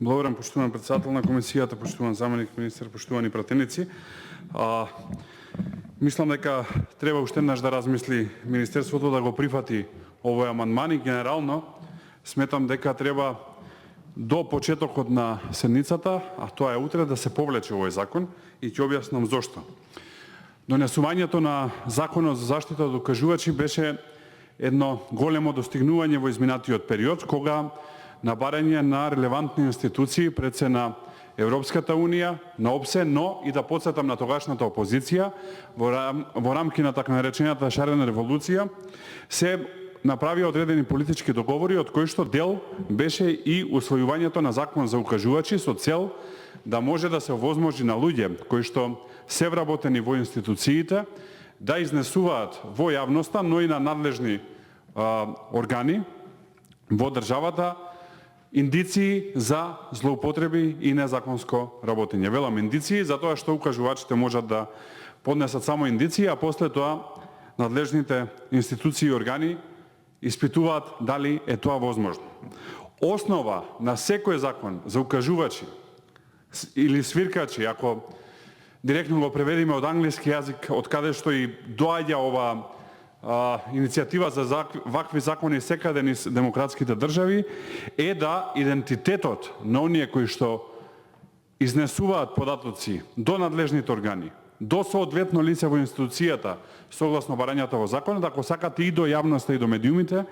Благодарам, поштуван председател на комисијата, поштуван заменик министер, поштувани пратеници. Мислам дека треба уште еднаш да размисли министерството да го прифати овој амандман и генерално сметам дека треба до почетокот на седницата, а тоа е утре, да се повлече овој закон и ќе објаснам зошто. Донесувањето на Законот за заштита од окажувачи беше едно големо достигнување во изминатиот период, кога на барање на релевантни институции пред се на Европската Унија, на ОПСЕ, но и да подсетам на тогашната опозиција во рамки на така наречената шарена револуција, се направи одредени политички договори, од кои што дел беше и усвојувањето на закон за укажувачи со цел да може да се овозможи на луѓе кои што се вработени во институциите да изнесуваат во јавноста, но и на надлежни органи во државата индиции за злоупотреби и незаконско работење. Велам индиции затоа што укажувачите можат да поднесат само индиции, а после тоа надлежните институции и органи испитуваат дали е тоа возможно. Основа на секој закон за укажувачи или свиркачи, ако директно го преведиме од англиски јазик, од каде што и доаѓа ова иницијатива за вакви закони секаде низ демократските држави, е да идентитетот на оние кои што изнесуваат податоци до надлежните органи, до соодветно лице во институцијата, согласно барањата во законот, ако сакате и до јавноста и до медиумите,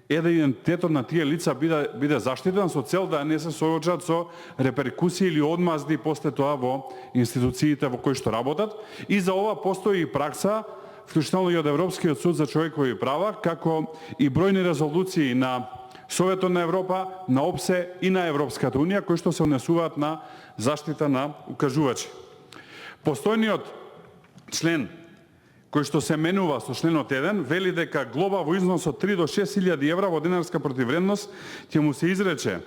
е да идентитетот на тие лица биде заштитен со цел да не се соочат со реперкусии или одмазди после тоа во институциите во кои што работат. И за ова постои и пракса, вклучително и од Европскиот суд за човекови права, како и бројни резолуции на Советот на Европа, на ОПСЕ и на Европската Унија, кои што се однесуваат на заштита на укажувачи. Постојниот член, кој што се менува со членот 1, вели дека глоба во износ од 3 до 6.000 евра во денарска противвредност ќе му се изрече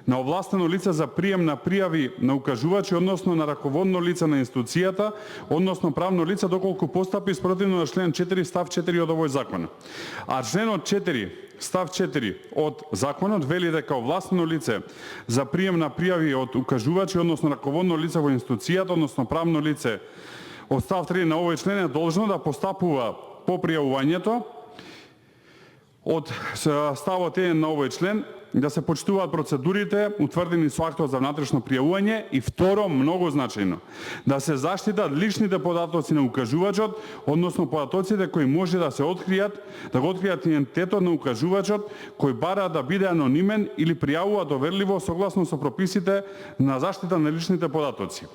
на овластено лице за прием на пријави на укажувачи, односно на раководно лице на институцијата, односно правно лице, доколку постапи спротивно на член 4 став 4 од овој закон. А членот 4 став 4 од законот вели дека овластено лице за прием на пријави од укажувачи, односно раководно лице во институцијата, односно правно лице од став 3 на овој член е должно да постапува по пријавувањето. Од ставот 1 на овој член да се почитуваат процедурите утврдени со актот за внатрешно пријавување и второ, многу значајно, да се заштитат личните податоци на укажувачот, односно податоците кои може да се откријат, да го откријат идентитетот на укажувачот кој бара да биде анонимен или пријавува доверливо согласно со прописите на заштита на личните податоци.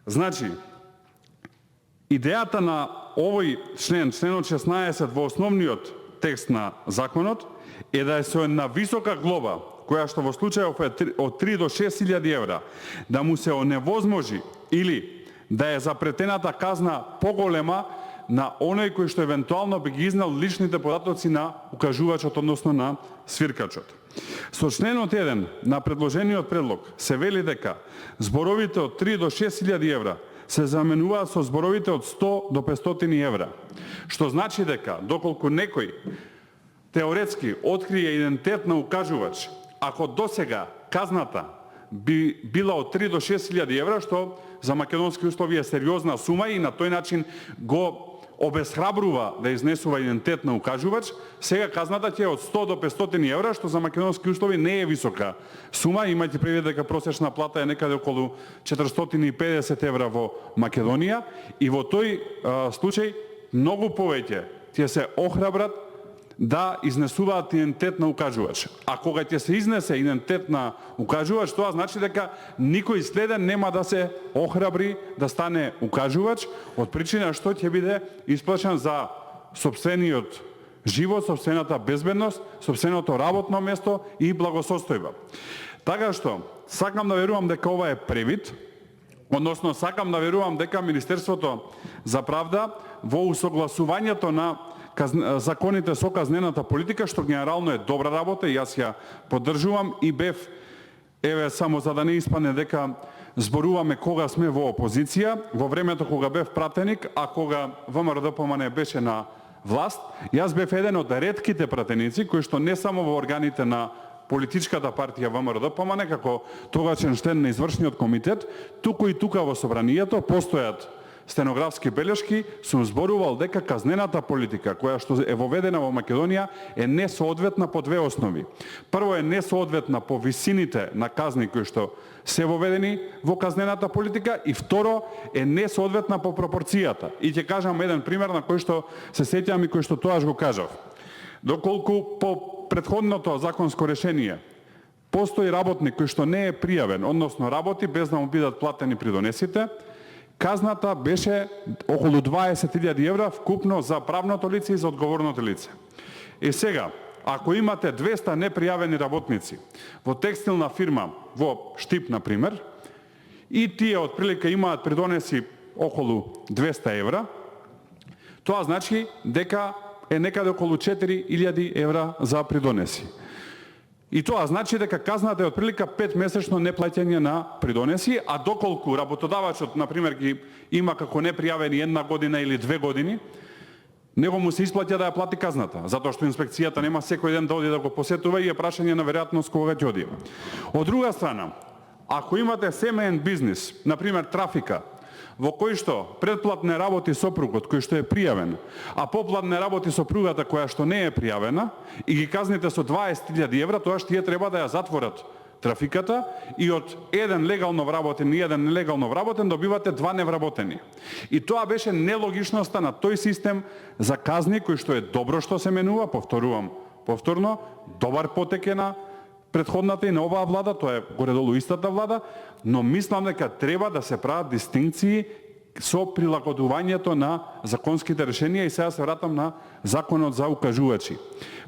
Значи, идејата на овој член, членот 16 во основниот текст на законот, е да е со една висока глоба, која што во случајов е од 3 до 6.000 евра, да му се оневозможи или да е запретената казна поголема на оној кој што евентуално би ги изнел личните податоци на укажувачот, односно на свиркачот. Со членот 1 на предложениот предлог се вели дека зборовите од 3 до 6.000 евра се заменуваат со зборовите од 100 до 500 евра, што значи дека доколку некој теоретски открие идентитет на укажувач, ако досега казната би била од 3 до 6.000 евра, што за македонски услови е сериозна сума и на тој начин го обесхрабрува да изнесува идентитет на укажувач, сега казната ќе е од 100 до 500 евра, што за македонски услови не е висока сума, имајте предвид дека просечна плата е некаде околу 450 евра во Македонија и во тој случај многу повеќе ќе се охрабрат да изнесуваат идентитет на укажувач. А кога ќе се изнесе идентитет на укажувач, тоа значи дека никој следен нема да се охрабри да стане укажувач, од причина што ќе биде исплашан за сопствениот живот, сопствената безбедност, сопственото работно место и благосостојба. Така што, сакам да верувам дека ова е превид, односно сакам да верувам дека Министерството за правда во усогласувањето на законите со казнената политика, што генерално е добра работа и јас ја поддржувам и бев, еве само за да не испадне дека зборуваме кога сме во опозиција, во времето кога бев пратеник, а кога ВМРО-ДПМН беше на власт, јас бев еден од ретките пратеници кои што не само во органите на политичката партија ВМРО-ДПМН како тогачен член на извршниот комитет, туку и тука во собранието постојат стенографски белешки, сум зборувал дека казнената политика која што е воведена во Македонија е несоодветна по две основи. Прво е несоодветна по висините на казни кои што се воведени во казнената политика и второ е несоодветна по пропорцијата. И ќе кажам еден пример на кој што се сеќавам и кој што тоаш го кажав. Доколку по претходното законско решение постои работник кој што не е пријавен, односно работи без да му бидат платени придонесите, казната беше околу 20.000 евра вкупно за правното лице и за одговорното лице. И сега, ако имате 200 непријавени работници во текстилна фирма во Штип, например, и тие отприлика имаат придонеси околу 200 евра, тоа значи дека е некаде околу 4.000 евра за придонеси. И тоа значи дека казната е отприлика 5 месечно неплаќање на придонеси, а доколку работодавачот, например, ги има како непријавени 1 година или 2 години, него му се исплаќа да ја плати казната, затоа што инспекцијата нема секој ден да оди да го посетува и е прашање на веројатност кога ќе оди. Од друга страна, ако имате семеен бизнис, например трафика, во кој што предплатне работи сопругот кој што е пријавен, а поплатне работи сопругата која што не е пријавена и ги казните со 20.000 евра, тоа што тие треба да ја затворат трафиката и од еден легално вработен и еден нелегално вработен добивате 2 невработени. И тоа беше нелогичноста на тој систем за казни кој што е добро што се менува, повторувам повторно, добар потек е на претходната и на оваа влада, тоа е горе-долу истата влада, но мислам дека треба да се прават дистинкции со прилагодувањето на законските решенија и сега се вратам на законот за укажувачи.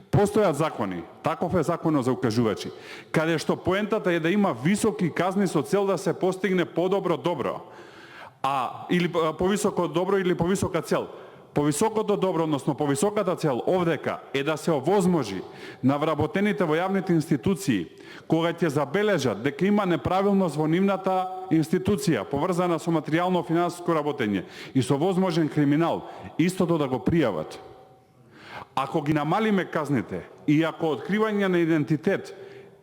Постојат закони, таков е законот за укажувачи, каде што поентата е да има високи казни со цел да се постигне подобро добро, или повисоко добро или повисока цел. Повисокото добро, односно повисоката цел овдека е да се овозможи на вработените во јавните институции, кога ќе забележат дека има неправилност во нивната институција, поврзана со материјално-финансиско работење и со возможен криминал, истото да го пријават. Ако ги намалиме казните и ако откривање на идентитет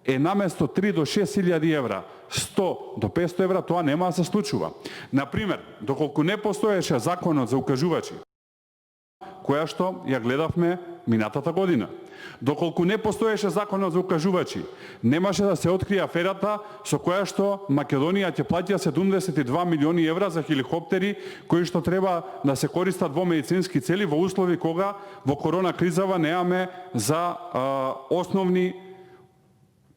е наместо 3 до 6.000 евра, 100 до 500 евра, тоа нема да се случува. Например, доколку не постоеше законот за укажувачи, која што ја гледавме минатата година. Доколку не постоеше законот за укажувачи, немаше да се открие аферата со која што Македонија ќе плаќа 72 милиони евра за хеликоптери кои што треба да се користат во медицински цели во услови кога во корона кризава немаме за основни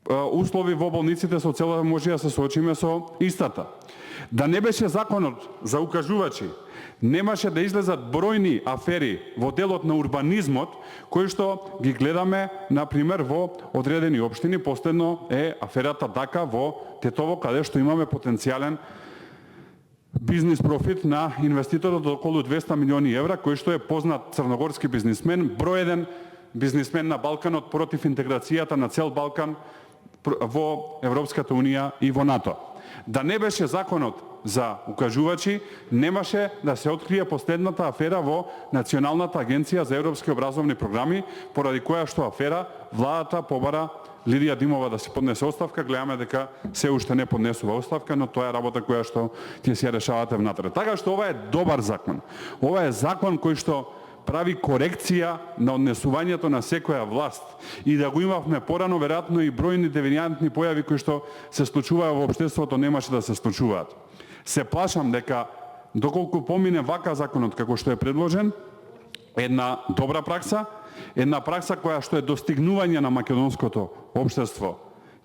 услови во болниците со цел да може да се соочиме со истата. Да не беше законот за укажувачи, немаше да излезат бројни афери во делот на урбанизмот, кои што ги гледаме, например, во одредени општини. Последно е аферата Дака во Тетово, каде што имаме потенцијален бизнис профит на инвеститорот од околу 200 милиони евра, кој што е познат црногорски бизнисмен, број еден бизнисмен на Балканот против интеграцијата на цел Балкан во Европската Унија и во НАТО. Да не беше законот за укажувачи, немаше да се открие последната афера во Националната агенција за европски образовни програми, поради која што афера владата побара Лидија Димова да се поднесе оставка. Гледаме дека се уште не поднесува оставка, но тоа е работа која што ќе се решавате внатре. Така што ова е добар закон. Ова е закон кој што прави корекција на однесувањето на секоја власт и да го имавме порано, веројатно и бројни девијантни појави кои што се случуваа во општеството немаше да се случуваат. Се плашам дека доколку помине вака законот како што е предложен, една добра пракса, една пракса која што е достигнување на македонското општество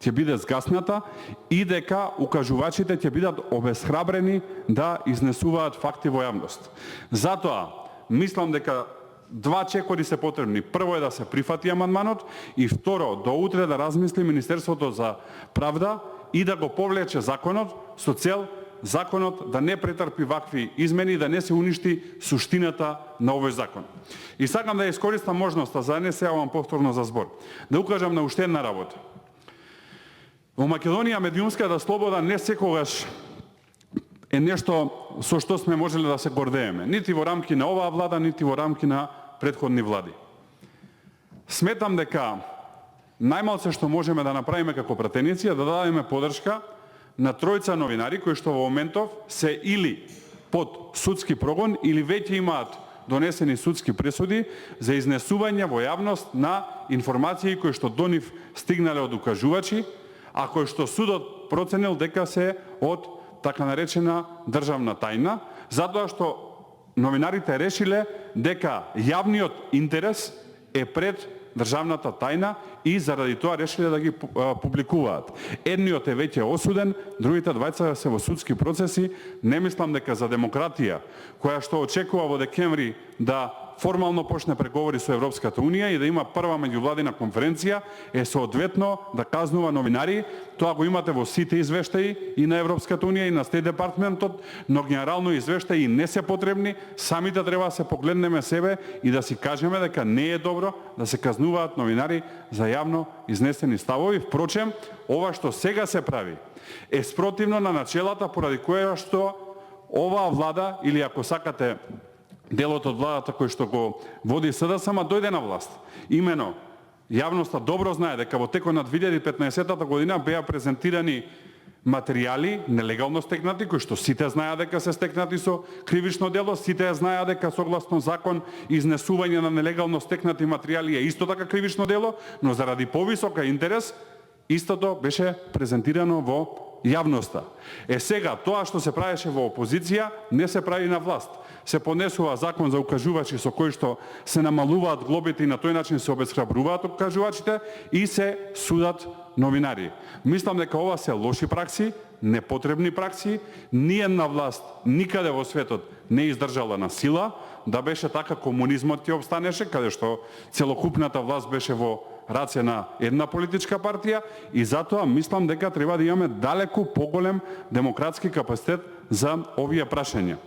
ќе биде згасната и дека укажувачите ќе бидат обесхрабрени да изнесуваат факти во јавност. Затоа мислам дека два чекори се потребни. Прво е да се прифати амандманот и второ, до утре да размисли Министерството за правда и да го повлече законот со цел законот да не претрпи вакви измени и да не се уништи суштината на овој закон. И сакам да искористам можноста, за да не се јавам повторно за збор, да укажам на уште една работа. Во Македонија медиумската слобода не секогаш е нешто со што сме можеле да се гордееме, нити во рамки на оваа влада, нити во рамки на претходни влади. Сметам дека најмалце што можеме да направиме како пратеници е да дадеме подршка на тројца новинари кои што во моментов се или под судски прогон или веќе имаат донесени судски пресуди за изнесување во јавност на информации кои што до нив стигнале од укажувачи, а кои што судот проценил дека се од така наречена државна тајна, затоа што новинарите решиле дека јавниот интерес е пред државната тајна и заради тоа решиле да ги публикуваат. Едниот е веќе осуден, другите двајца се во судски процеси. Не мислам дека за демократија, која што очекува во декември да формално почне преговори со Европската Унија и да има прва меѓувладина конференција, е соодветно да казнува новинари. Тоа го имате во сите извештаи и на Европската Унија и на Стейт департментот, но генерално извештаи не се потребни. Самите треба да се погледнеме себе и да си кажеме дека не е добро да се казнуваат новинари за јавно изнесени ставови. Впрочем, ова што сега се прави е спротивно на начелата поради која што оваа влада, или ако сакате делот од владата кој што го води СДСМ, дојде на власт. Имено, јавноста добро знае дека во текот на 2015 година беа презентирани материјали нелегално стекнати, кои што сите знаеа дека се стекнати со кривично дело, сите знаеа дека согласно закон изнесување на нелегално стекнати материјали е исто така кривично дело, но заради повисока интерес, истото беше презентирано во јавноста. Сега, тоа што се правеше во опозиција, не се прави на власт. Се понесува закон за укажувачи со кој што се намалуваат глобите и на тој начин се обесхрабруваат укажувачите и се судат новинари. Мислам дека ова се лоши пракси, непотребни пракси. Ниедна власт никаде во светот не издржала на сила. Да беше така, комунизмот ќе обстанеше, каде што целокупната власт беше во раце на една политичка партија, и затоа мислам дека треба да имаме далеку поголем демократски капацитет за овие прашања.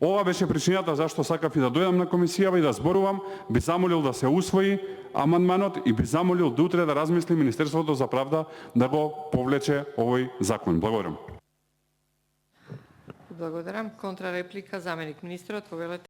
Ова беше причината зашто сакав и да дојдам на комисијава и да зборувам. Би замолил да се усвои амандманот и би замолил до утре да размисли Министерството за правда да го повлече овој закон. Благодарам. Благодарам. Контрареплика, заменик министерот, повелете.